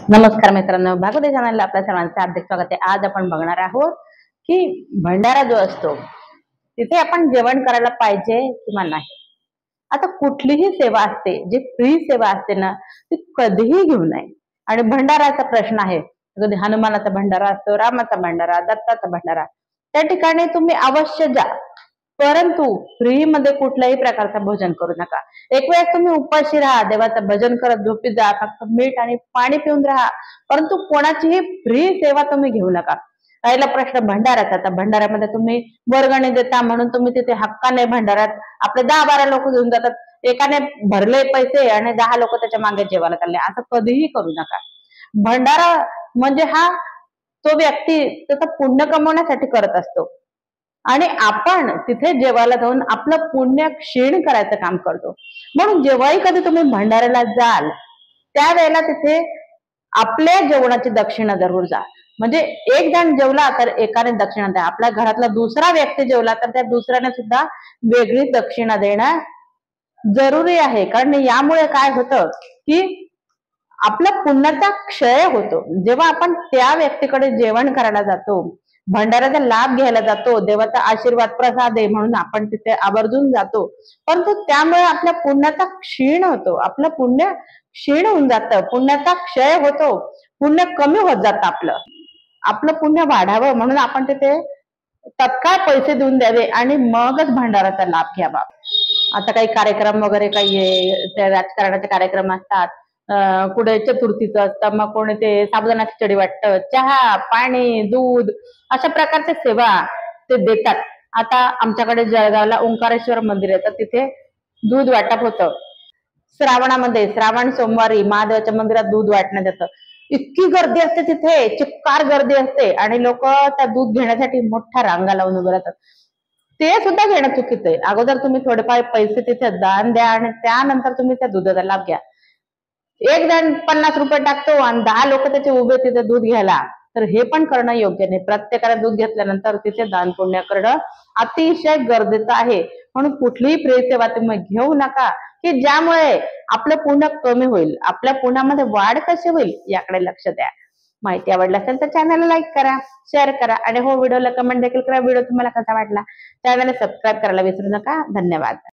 नमस्कार मित्रांनो, भागवती चॅनलला आपल्या सर्वांचं हार्दिक स्वागत आहे। आज आपण बघणार आहोत की भंडारा जो असतो तिथे आपण जेवण करायला पाहिजे किंवा नाही। आता कुठलीही सेवा असते, जी फ्री सेवा असते ना, ती कधीही घेऊ नये। आणि भंडाराचा प्रश्न आहे, कधी हनुमानाचा भंडारा असतो, रामाचा भंडारा, दत्ताचा भंडारा, त्या ठिकाणी तुम्ही अवश्य जा, परंतु फ्री मध्ये कुठल्याही प्रकारचं भोजन करू नका। एक वेळेस तुम्ही उपाशी राहा, देवाचं भजन करत झोपी जा, फक्त मीठ आणि पाणी पिऊन राहा, परंतु कोणाचीही फ्री सेवा तुम्ही घेऊ नका। पहिला प्रश्न भंडाराचा, तर भंडाऱ्यामध्ये तुम्ही वर्गणी देता म्हणून तुम्ही तिथे हक्काने भंडाऱ्यात आपले 10-12 लोक घेऊन जातात, एकाने भरले पैसे आणि 10 लोक त्याच्या मागे जेवायला चालले, असं कधीही करू नका। भंडारा म्हणजे हा तो व्यक्ती त्याचं पुण्य कमवण्यासाठी करत असतो आणि आपण तिथे जेवायला जाऊन आपलं पुण्य क्षीण करायचं काम करतो। म्हणून जेव्हाही कधी तुम्ही भंडाऱ्याला जाल त्यावेळेला तिथे आपल्या जेवणाची दक्षिणा जरूर जा। म्हणजे एक जण जेवला तर एकाने दक्षिणा द्या, आपल्या घरातला दुसरा व्यक्ती जेवला तर त्या दुसऱ्याने सुद्धा वेगळी दक्षिणा देणं जरुरी आहे। कारण यामुळे काय होतं की आपल्या पुण्याचा क्षय होतो। जेव्हा आपण त्या व्यक्तीकडे जेवण करायला जातो, भंडाऱ्याचा लाभ घ्यायला जातो, देवाचा आशीर्वाद प्रसाद आहे म्हणून आपण तिथे आवर्जून जातो, परंतु त्यामुळे आपल्या पुण्याचा क्षीण होतो, आपलं पुण्य क्षीण होऊन जातं, पुण्याचा क्षय होतो, पुण्य कमी होत जातं। आपलं पुण्य वाढावं म्हणून आपण तिथे तत्काळ पैसे देऊन द्यावे आणि मगच भंडाराचा लाभ घ्यावा। आता काही कार्यक्रम वगैरे काही राजकारणाचे कार्यक्रम असतात, कुठे चतुर्थीचं असतं, मग कोणी ते साबुदाण्याची चढी वाटतं, चहा, पाणी, दूध अशा प्रकारच्या सेवा ते देतात। आता आमच्याकडे जळगावला ओंकारेश्वर मंदिर आहे, तर तिथे दूध वाटप होतं श्रावणामध्ये, श्रावण सोमवारी महादेवाच्या मंदिरात दूध वाटण्यात येतं। इतकी गर्दी असते तिथे, चिक्कार गर्दी असते आणि लोक त्या दूध घेण्यासाठी मोठ्या रांगा लावून उभे राहतात। ते सुद्धा घेणं चुकीचं आहे। अगोदर तुम्ही थोडेफार पैसे तिथे दान द्या आणि त्यानंतर तुम्ही त्या दुधाचा लाभ घ्या। एक जण 50 रुपये टाकतो आणि 10 लोक त्याचे उभे तिथे दूध घ्यायला, तर हे पण करणं योग्य नाही। प्रत्येकाला दूध घेतल्यानंतर तिथे दान पुण्य करणं अतिशय गरजेचं आहे। म्हणून कुठलीही फ्री सेवा तुम्ही घेऊ नका की ज्यामुळे आपलं पुण्य कमी होईल, आपल्या पुण्यामध्ये वाढ कशी होईल याकडे लक्ष द्या। माहिती आवडली असेल तर चॅनलला लाईक करा, शेअर करा आणि हो व्हिडिओला कमेंट देखील करा। व्हिडिओ तुम्हाला कसा वाटला, चॅनलला सबस्क्राईब करायला विसरू नका। धन्यवाद।